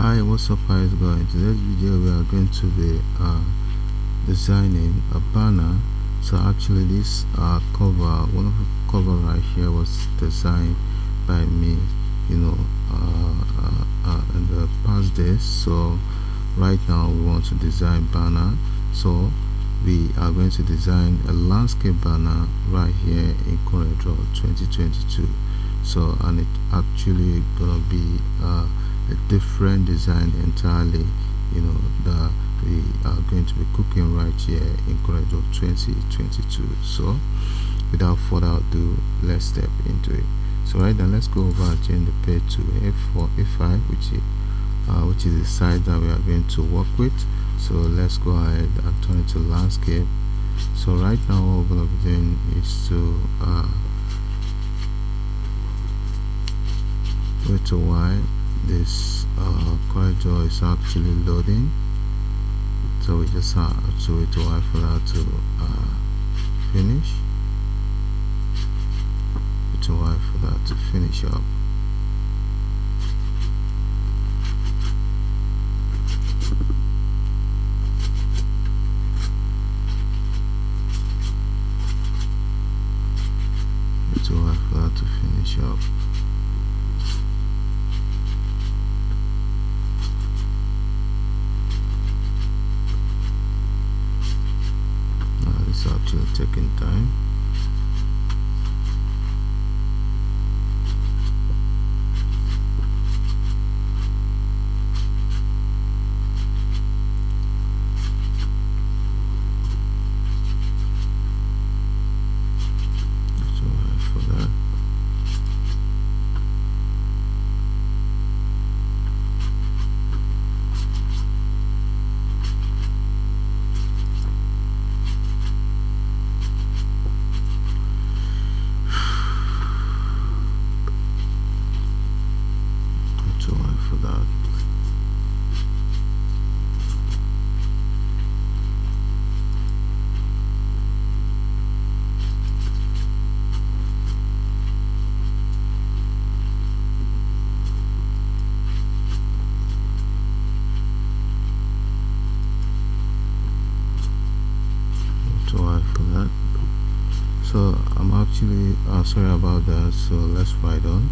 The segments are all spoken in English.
Hi, what's up? How is it going? Today's video we are going to be designing a banner. So actually this cover, one of the cover right here was designed by me, in the past days. So right now we want to design banner. So we are going to design a landscape banner right here in CorelDraw 2022. So and it actually gonna be a different design entirely, that we are going to be cooking right here in CorelDraw 2022. So without further ado, let's step into it. So right now let's go over and change the page to A4 A5, which is the size that we are going to work with. So let's go ahead and turn it to landscape. So right now what we're going to be doing is to wait a while. This CorelDraw is actually loading, so we just have to wait a while for that to finish. Wait a while for that to finish up. Wait a while for that to finish up. It's actually taking time. So for that. For that. For that. So I'm actually sorry about that. So let's write on.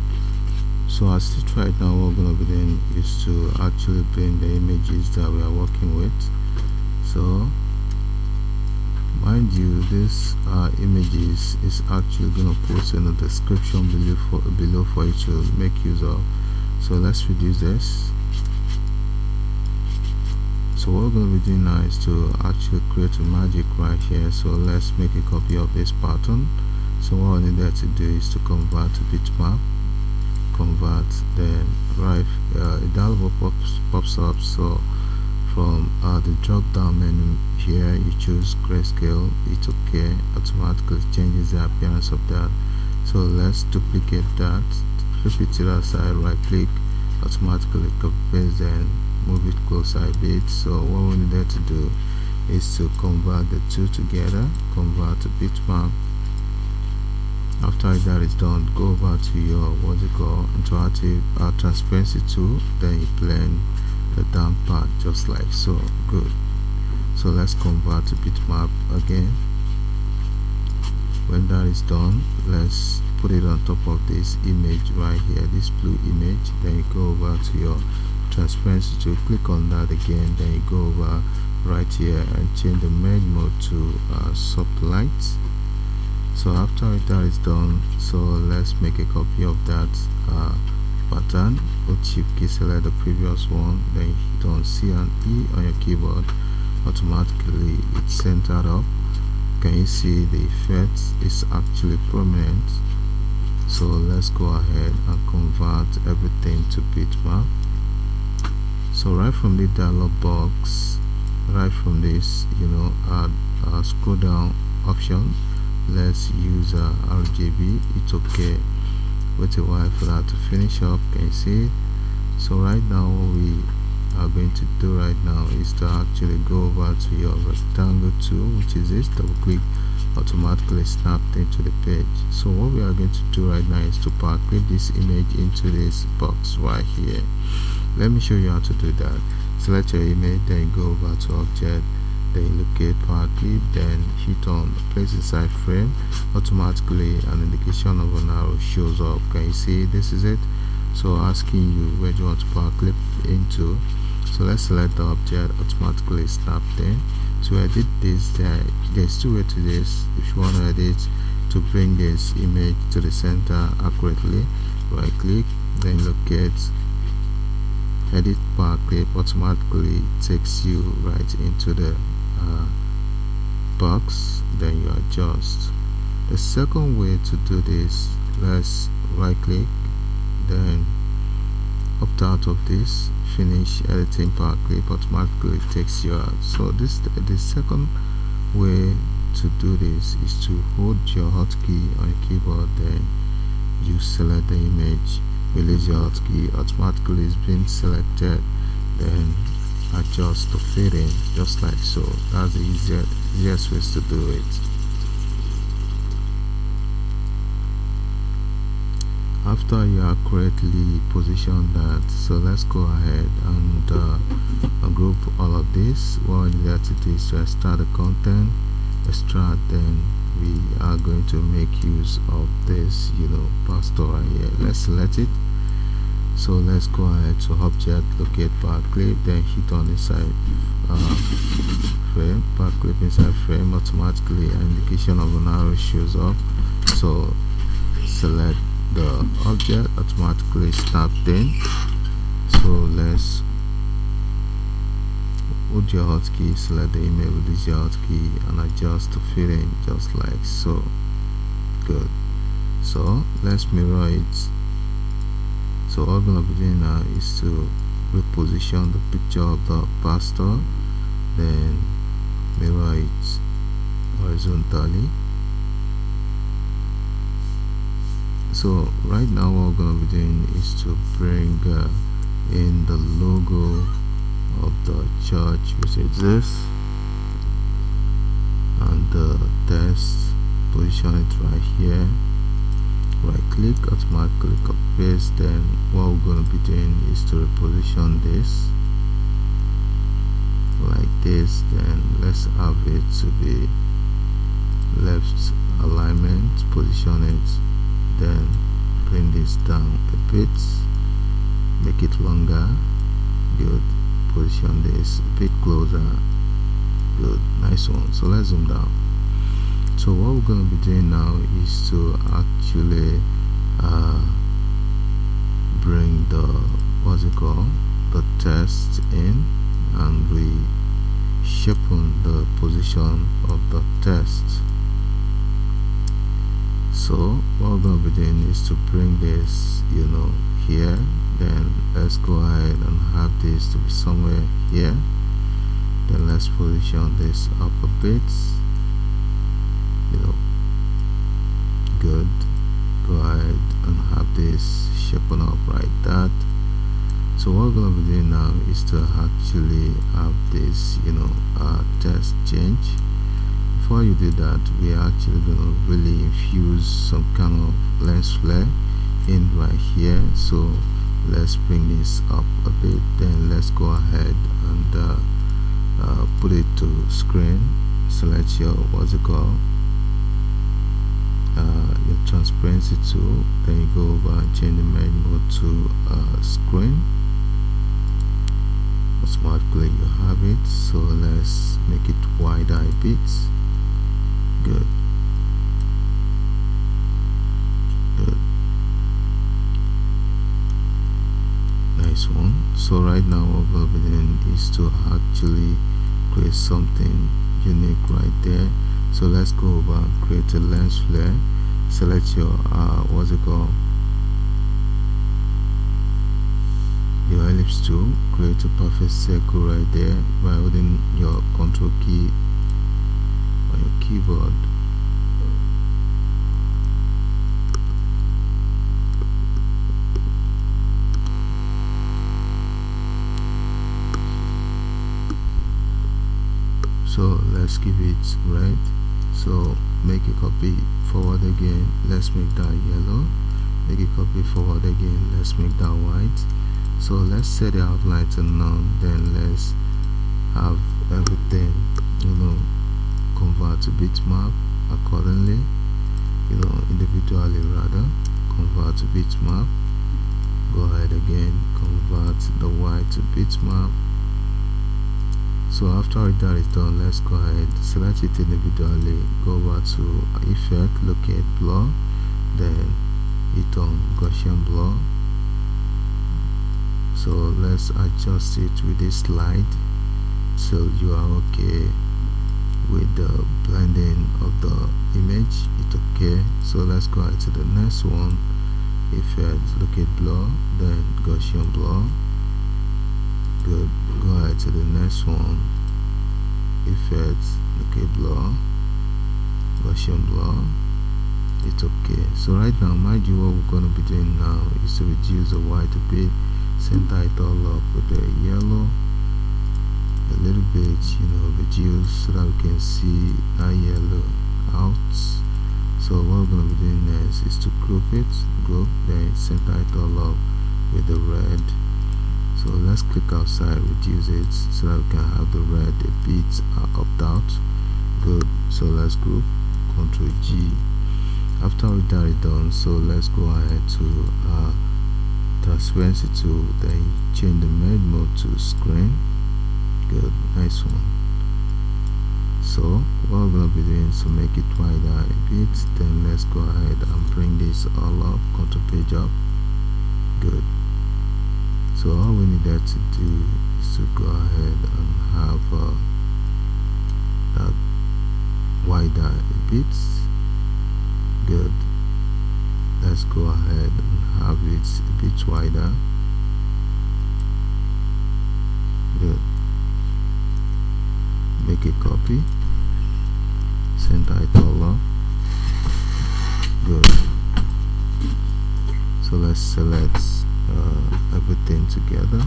So as it right now, what we're going to be doing is to actually bring the images that we are working with. So mind you, this images is actually going to post in the description below for you to make use of. So let's reduce this. So what we're going to be doing now is to actually create a magic right here. So let's make a copy of this pattern. So what we need there to do is to convert to bitmap, convert, then right a dialog pops up. So from the drop down menu here, you choose grayscale. It's okay, automatically changes the appearance of that. So let's duplicate that, flip it to that side, right click, automatically copy paste, then move it closer a bit. So what we need there to do is to convert the two together, convert to bitmap. After that is done, go over to your interactive transparency tool, then you blend the down part just like so. Good. So let's convert to bitmap again. When that is done, let's put it on top of this image right here, this blue image. Then you go over to your transparency tool, click on that again, then you go over right here and change the merge mode to soft light. So after that is done, so let's make a copy of that pattern. Which you can select the previous one, then you hit on C and E on your keyboard, automatically it's centered up. Can you see the effect is actually prominent? So let's go ahead and convert everything to bitmap. So right from the dialog box, right from this, add scroll down option, let's use RGB. It's okay, wait a while for that to finish up. Can you see it? So right now what we are going to do right now is to actually go over to your rectangle tool, which is this, double click, automatically snap into the page. So what we are going to do right now is to Powerclip this image into this box right here. let me show you how to do that. Select your image, then you go over to object, then you locate Powerclip, then hit on place inside frame. Automatically an indication of an arrow shows up. Can you see? This is it. So asking you where do you want to Powerclip into. So let's select the object, automatically snap in. To edit this, there's two ways to this. If you want to edit to bring this image to the center accurately, right click, then locate edit Powerclip. Automatically takes you right into the box, then you adjust. The second way to do this, let's right click, then opt out of this, finish editing Powerclip, automatically takes you out. So the second way to do this is to hold your hotkey on your keyboard, then you select the image, release your hotkey, automatically is being selected, then adjust to fit in just like so. That's the easiest way to do it. After you are correctly positioned that, so let's go ahead and group all of this. What we need to do is to extract the content, extract, then we are going to make use of this pastor right here. Let's select it. So let's go ahead to object, locate Powerclip, then hit on inside frame, Powerclip inside frame. Automatically an indication of an arrow shows up. So select the object, automatically snapped in. So let's hold your hotkey, select the image, release your hotkey, and adjust to fit in just like so. Good. So let's mirror it. So all I'm gonna be doing now is to reposition the picture of the pastor, then mirror it horizontally. So right now what we're going to be doing is to bring in the logo of the church, which is this, and the text, position it right here, right click, automatically copy paste. Then what we're going to be doing is to reposition this like this, then let's have it to be left alignment, position it, then bring this down a bit, make it longer. Good. Position this a bit closer. Good. Nice one. So let's zoom down. So what we're going to be doing now is to actually bring the the text in, and we sharpen the position of the text. So what we're going to be doing is to bring this here, then let's go ahead and have this to be somewhere here, then let's position this up a bit, good. Go ahead and have this shapen up like that. So what we're going to be doing now is to actually have this text change. Before you do that, we are actually going to really infuse some kind of lens flare in right here. So let's bring this up a bit, then let's go ahead and put it to screen. Select your your transparency tool, then you go over and change the merge mode to screen. Automatically you have it. So let's make it wider a bit. Good. Nice one. So right now what we'll be doing is to actually create something unique right there. So let's go over and create a lens flare. Select your your ellipse tool, create a perfect circle right there by holding your control key on your keyboard. So let's give it red. So make a copy, forward again, let's make that yellow. Make a copy, forward again, let's make that white. So let's set the outline to none, then let's have everything, convert to bitmap accordingly, individually rather. Convert to bitmap. Go ahead again, convert the white to bitmap. So after that is done, let's go ahead, select it individually, go over to effect, locate blur, then hit on Gaussian blur. So let's adjust it with this slide so you are okay with the blending of the image. It's okay. So let's go ahead to the next one, effect, locate blur, then Gaussian blur. Good. Go ahead to the next one, effect, locate blur, Gaussian blur. It's okay. So right now, mind you, what we're going to be doing now is to reduce the white a bit, center it all up with the yellow a little bit, reduce so that we can see that yellow out. So what we're going to be doing next is to group it, then center it all up with the red. So let's click outside, reduce it so that we can have the red a bit upped out. Good. So let's group, Ctrl G. After we that is done, so let's go ahead to transparency tool, then change the merge mode to screen. Good, nice one. So what we're going to be doing is to make it wider a bit, then let's go ahead and bring this all up, Ctrl page up. Good. So all we needed to do is to go ahead and have that wider a bit. Good. Let's go ahead and have it a bit wider. Good. Make a copy, center it all up. Good. So let's select everything together.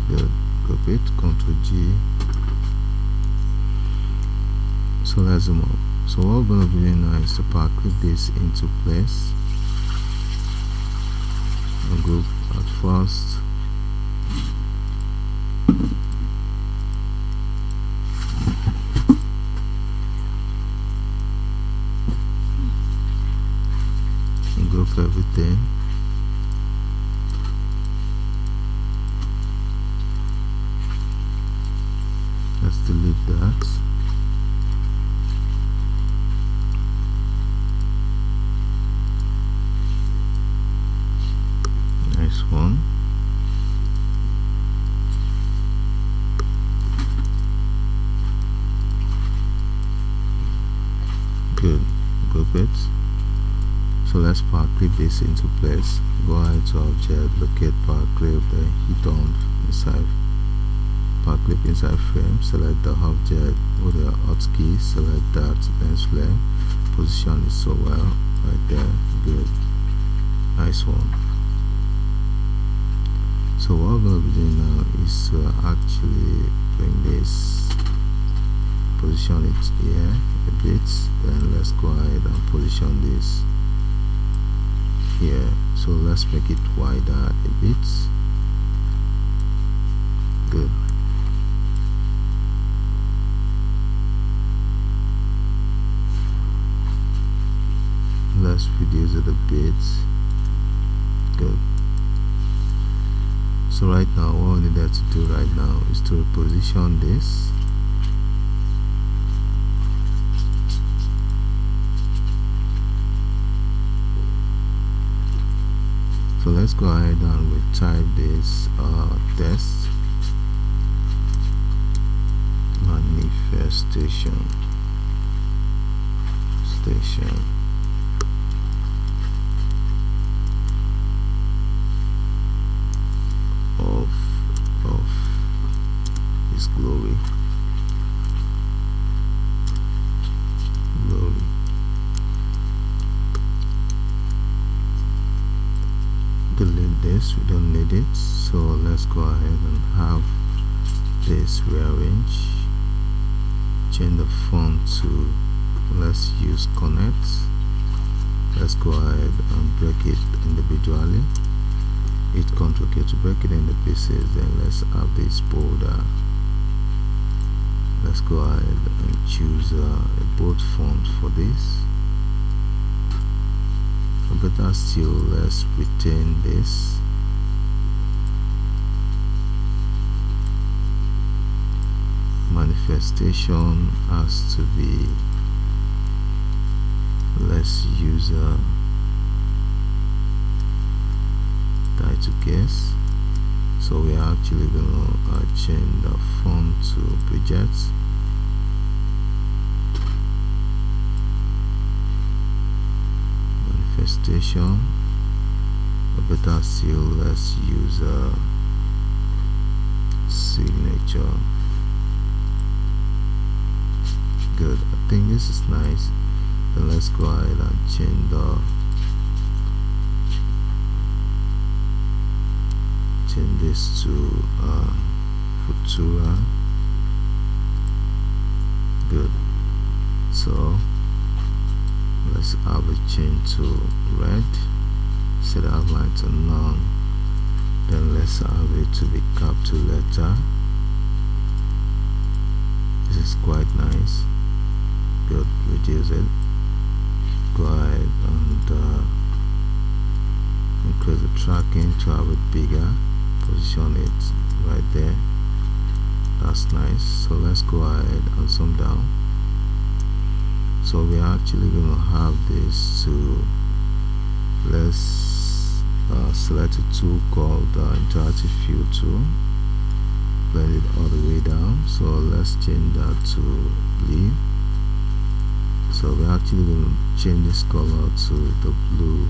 Good. Copy it, Ctrl G. So let's zoom up. So what we're going to be doing now is to Powerclip this into place and group at first. And group everything. Let's delete that. Nice one. Good. Group it. So let's Powerclip this into place. Go ahead to object, locate Powerclip, then hit on inside Powerclip inside frame, select the object with the hotkey, select that lens flare, position it so well right there. Good. Nice one. So what we're going to be doing now is to actually bring this, position it here a bit, then let's go ahead and position this here. So let's make it wider a bit. Good. Let's reduce it a bit. Good. So right now, what we need to do right now is to reposition this. So let's go ahead and retype this text, manifestation station. Of His glory. Delete this, we don't need it. So let's go ahead and have this rearrange. Change the font to, let's use connect. Let's go ahead and break it individually. Hit Ctrl K to break it into pieces. Then let's have this border. Let's go ahead and choose a bold font for this. Better still, let's retain this. Manifestation has to be, let's use a title case. So we are actually gonna change the font to Bridget. Manifestation. Better still, let's use a signature. Good. I think this is nice. Then let's go ahead and change this to Futura. Good. So let's have a change to red. Set outline to none. Then let's have it to be capital letter. This is quite nice. Good. Reduce it. Go ahead and increase the tracking to have it bigger. Position it right there. That's nice. So let's go ahead and zoom down. So we're actually going to have this to, let's select a tool called interactive fill tool. Blend it all the way down. So let's change that to leaf. So we're actually going to change this color to the blue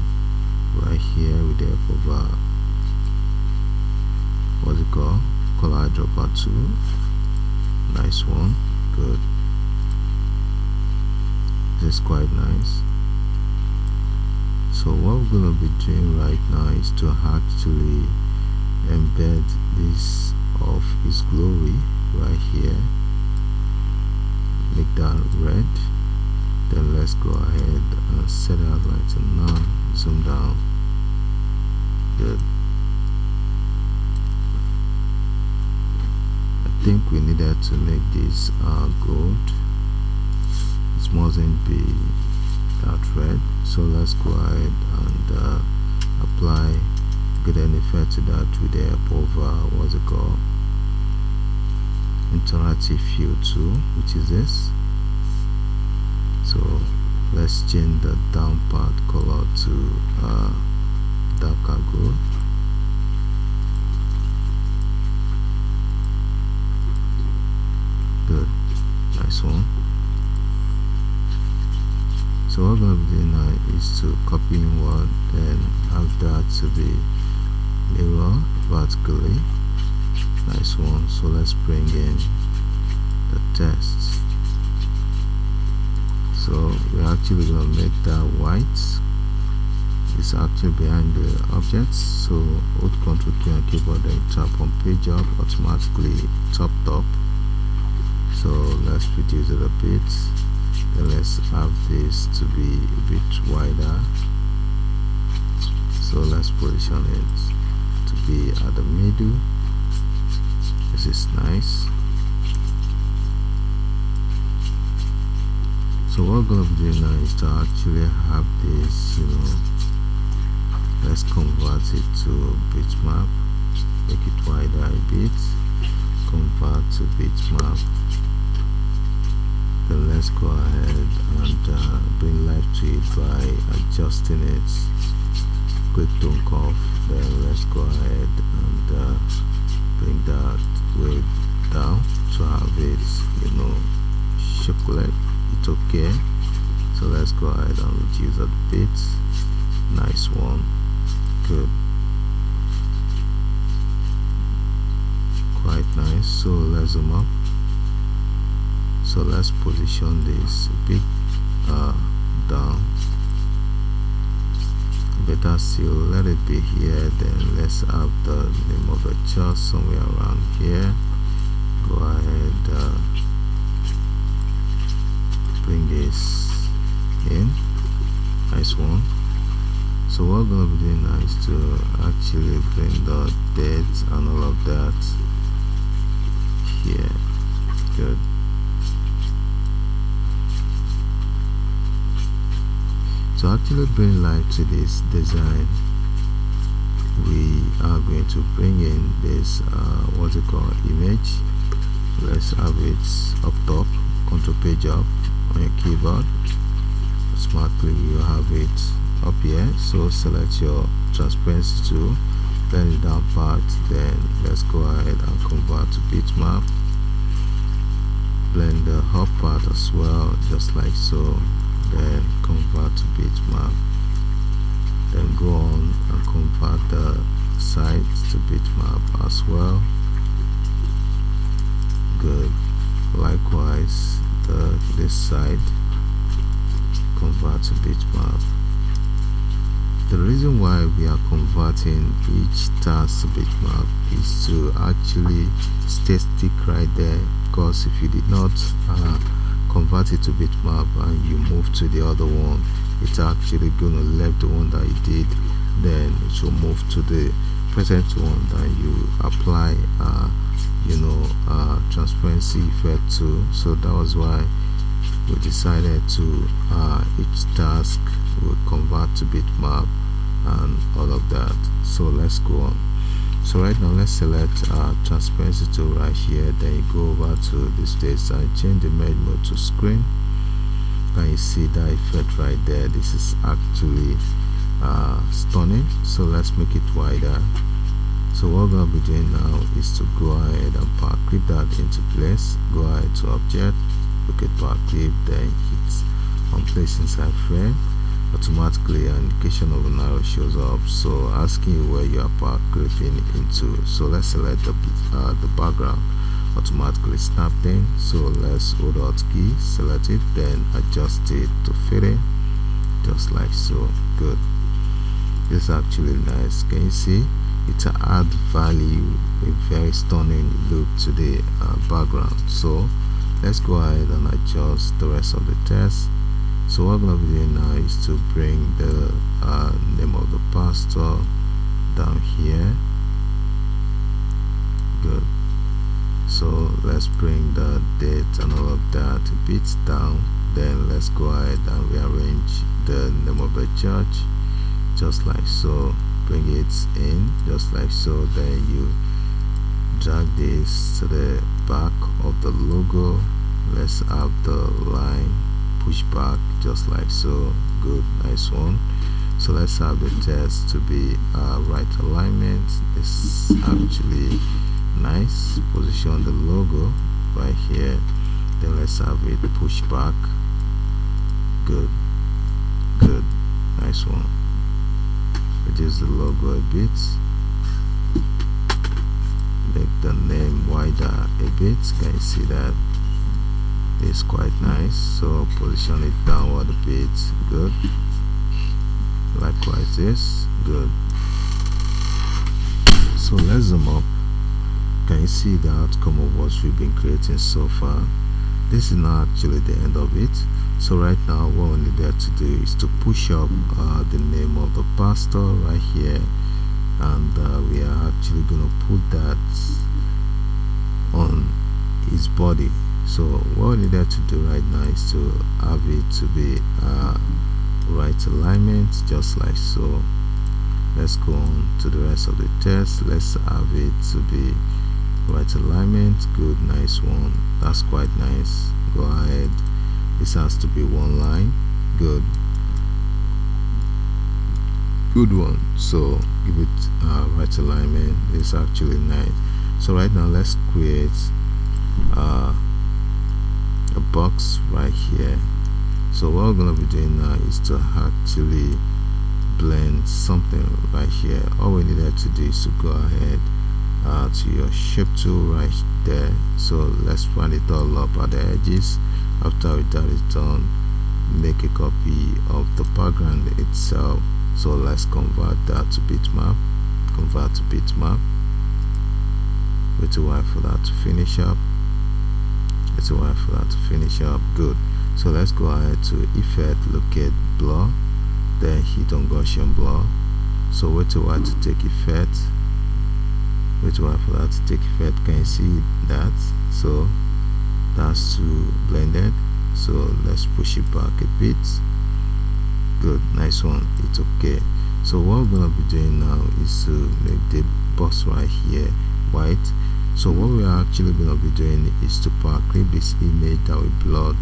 right here with the help of what's it called? Color dropper tool. Nice one. Good. This is quite nice. So what we're going to be doing right now is to actually embed this of His glory right here. Make that red. Then let's go ahead and set out outline to none. Zoom down. Good. I think we needed to make this gold. It mustn't be that red. So let's go ahead and apply get an effect to that with the help of what's it called, interactive fill tool, which is this. So let's change the down part color to darker gold. Good, nice one. So what we're going to be doing now is to copy in word and have that to be mirror vertically. Nice one. So let's bring in the text. So we're actually going to make that white. It's actually behind the objects. So hold Ctrl K on keyboard and tap on page up, automatically top. So let's reduce it a bit. Then let's have this to be a bit wider. So let's position it to be at the middle. This is nice. So what we're going to be doing now is to actually have this, let's convert it to bitmap, make it wider a bit, convert to bitmap. Then let's go ahead and bring life to it by adjusting it. Quick tone curve. Then let's go ahead and bring that way down to have it, chocolate. It's okay. So let's go ahead and reduce that bit. Nice one. Good. Quite nice. So let's zoom up. So let's position this a bit down. Better still, let it be here. Then let's have the name of the chart somewhere around here. Go ahead, bring this in. Nice one. So what we're gonna be doing now is to actually bring the dates and all of that here. Good. To actually bring life to this design, we are going to bring in this what's it called, image. Let's have it up top. Control page up on your keyboard. Smartly you have it up here, so select your transparency tool, blend it down part, then let's go ahead and convert to bitmap. Blend the up part as well, just like so, then convert to bitmap, then go on and convert the sides to bitmap as well. Good. Likewise this side, convert to bitmap. The reason why we are converting each task to bitmap is to actually stay stick right there, because if you did not convert it to bitmap and you move to the other one, it's actually gonna leave the one that you did, then it will move to the present one that you apply transparency effect to. So that was why we decided to each task will convert to bitmap and all of that. So let's go on. So right now let's select transparency tool right here, then you go over to this stage and change the merge mode to screen, and you see that effect right there. This is actually stunning. So let's make it wider. So what we're going to be doing now is to go ahead and Powerclip that into place. Go ahead to object, look at Powerclip, then hit on place inside frame. Automatically an indication of an arrow shows up, so asking you where you are Powerclipping into. So let's select the background, automatically snapped in. So let's hold Alt key, select it, then adjust it to fit in, just like so. Good. This is actually nice. Can you see? It add value, a very stunning look to the background. So let's go ahead and adjust the rest of the text. So what I'm going to be doing now is to bring the name of the pastor down here. Good. So let's bring the date and all of that a bit down. Then let's go ahead and rearrange the name of the church, just like so. Bring it in, just like so. Then you drag this to the back of the logo. Let's have the line push back, just like so. Good, nice one. So let's have the text to be right alignment. It's actually nice. Position the logo right here, then let's have it push back. Good, good, nice one. Reduce the logo a bit, make the name wider a bit. Can you see that? It's quite nice. So position it downward a bit. Good. Likewise this. Good. So let's zoom up. Can you see the outcome of what we've been creating so far? This is not actually the end of it. So right now what we need to do is to push up the name of the pastor right here, and we are actually going to put that on his body. So what we need to do right now is to have it to be right alignment, just like so. Let's go on to the rest of the text. Let's have it to be right alignment. Good, nice one. That's quite nice. Go ahead. This has to be one line. Good, good one. So give it right alignment. It's actually nice. So right now let's create a box right here. So what we're gonna be doing now is to actually blend something right here. All we needed to do is to go ahead to your shape tool right there. So let's run it all up at the edges. After that is done, make a copy of the background itself. So let's convert that to bitmap. Convert to bitmap. Wait a while for that to finish up. Wait a while for that to finish up. Good. So let's go ahead to effect, locate blur, then hit on Gaussian blur. So wait a while to take effect. Wait a while for that to take effect. Can you see that? So that's too blended, so let's push it back a bit. Good, nice one. It's okay. So what we're gonna be doing now is to make the box right here white. So what we are actually gonna be doing is to power clip this image that we blurred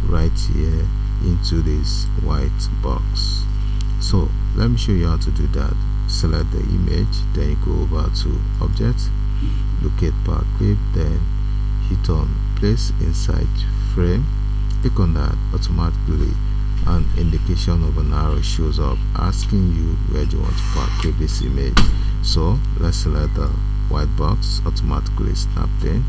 right here into this white box. So let me show you how to do that. Select the image, then you go over to object, locate power clip, then hit on place inside frame. Click on that. Automatically an indication of an arrow shows up asking you where do you want to power clip this image. So let's select the white box, automatically snapped in.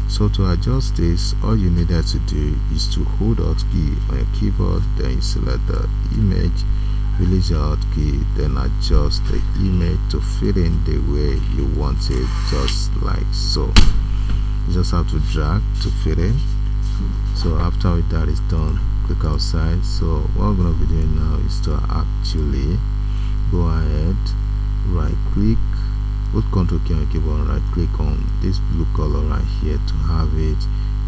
So to adjust this, all you needed to do is to hold Alt key on your keyboard, then you select the image, release your Alt key, then adjust the image to fit in the way you want it, just like so. You just have to drag to fit in. So after that is done, click outside. So what we're going to be doing now is to actually go ahead, right click, put Ctrl key on your keyboard, right click on this blue color right here to have it,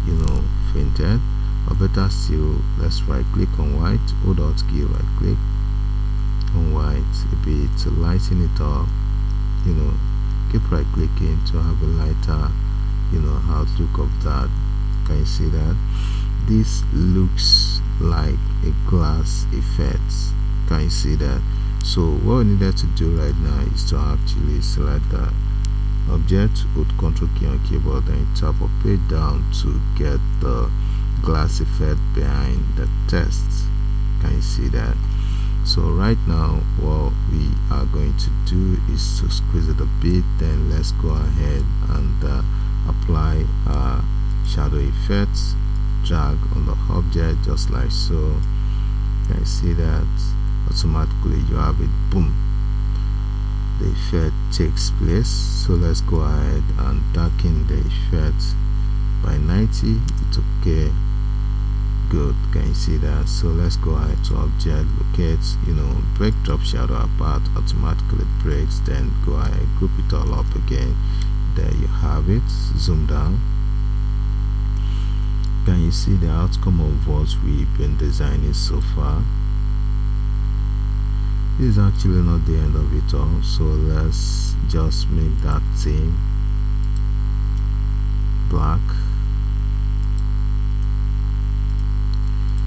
you know, fainted. Or better still, let's right click on white, hold Alt key, right click on white a bit to lighten it up. You know, keep right clicking to have a lighter, you know, outlook of that. Can you see that? This looks like a glass effect. Can you see that? So what we needed to do right now is to actually select the object, hold Ctrl key on keyboard, and tap or page down to get the glass effect behind the text. Can you see that? So right now what we are going to do is to squeeze it a bit, then let's go ahead and apply shadow effects. Drag on the object just like so. Can you see that? Automatically you have it, boom, the effect takes place. So let's go ahead and darken the effect by 90. It's okay. Good. Can you see that? So let's go ahead to object, locate, you know, break drop shadow apart, automatically breaks, then go ahead, group it all up again. There you have it. Zoom down. Can you see the outcome of what we've been designing so far? This is actually not the end of it all, so let's just make that theme black.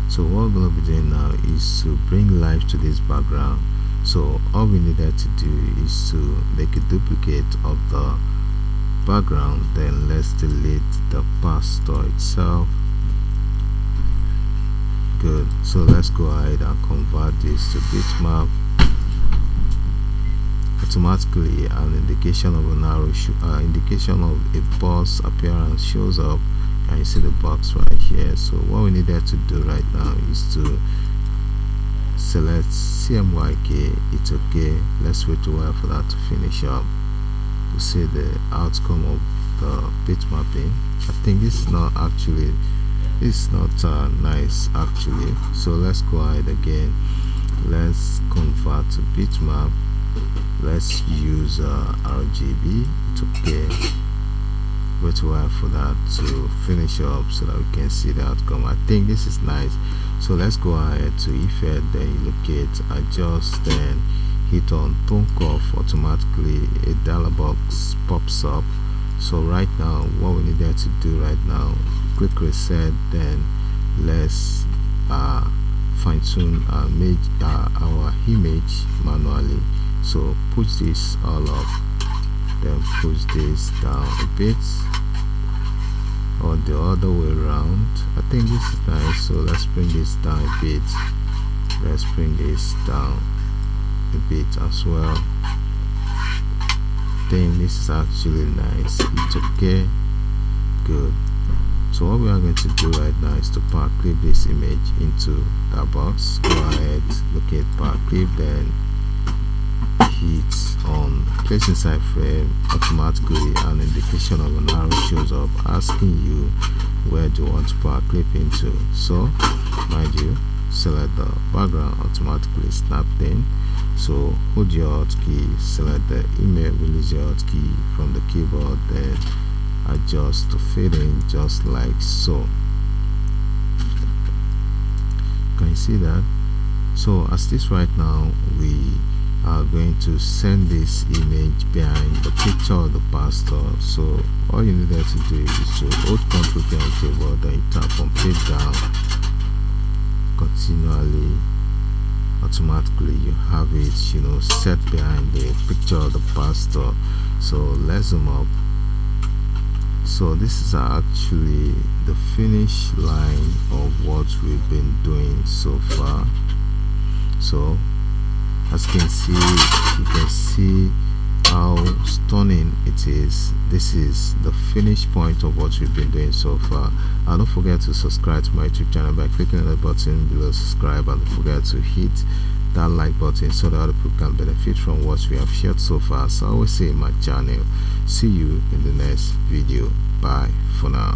So what we're going to be doing now is to bring life to this background. So all we needed to do is to make a duplicate of the background, then let's delete the pastor itself. Good. So let's go ahead and convert this to bitmap. Automatically an indication of an arrow indication of a box appearance shows up, and you see the box right here. So what we needed to do right now is to select CMYK. It's okay. Let's wait a while for that to finish up to see the outcome of the bitmapping. I think it's not actually, it's not nice actually. So let's go ahead again, let's convert to bitmap. Let's use RGB. It's okay. Wait a while for that to finish up so that we can see the outcome. I think this is nice. So let's go ahead to effect, then you locate, adjust, then hit on tone curve. Automatically a dialog box pops up. So right now what we needed to do right now, click reset, then let's fine tune our image manually. So push this all up, then push this down a bit, or the other way around. I think this is nice, so let's bring this down a bit. Let's bring this down a bit as well. I think this is actually nice. It's okay. Good. So what we are going to do right now is to power clip this image into that box. Go ahead, locate power clip, then hit on place inside frame. Automatically an indication of an arrow shows up asking you where do you want to power clip into. So mind you, select the background, automatically snapped in. So hold your alt key, select the email, release your alt key from the keyboard, then adjust to fit in just like so. Can you see that? So as this right now, we are going to send this image behind the picture of the pastor. So all you needed to do is to hold Ctrl key on the keyboard, then you tap on page down continually. Automatically you have it, set behind the picture of the pastor. So let's zoom up. So this is actually the finish line of what we've been doing so far. So as you can see how stunning it is. This is the finish point of what we've been doing so far. And don't forget to subscribe to my YouTube channel by clicking on the button below subscribe, and don't forget to hit that like button so that other people can benefit from what we have shared so far. So I always say in my channel, see you in the next video. Bye for now.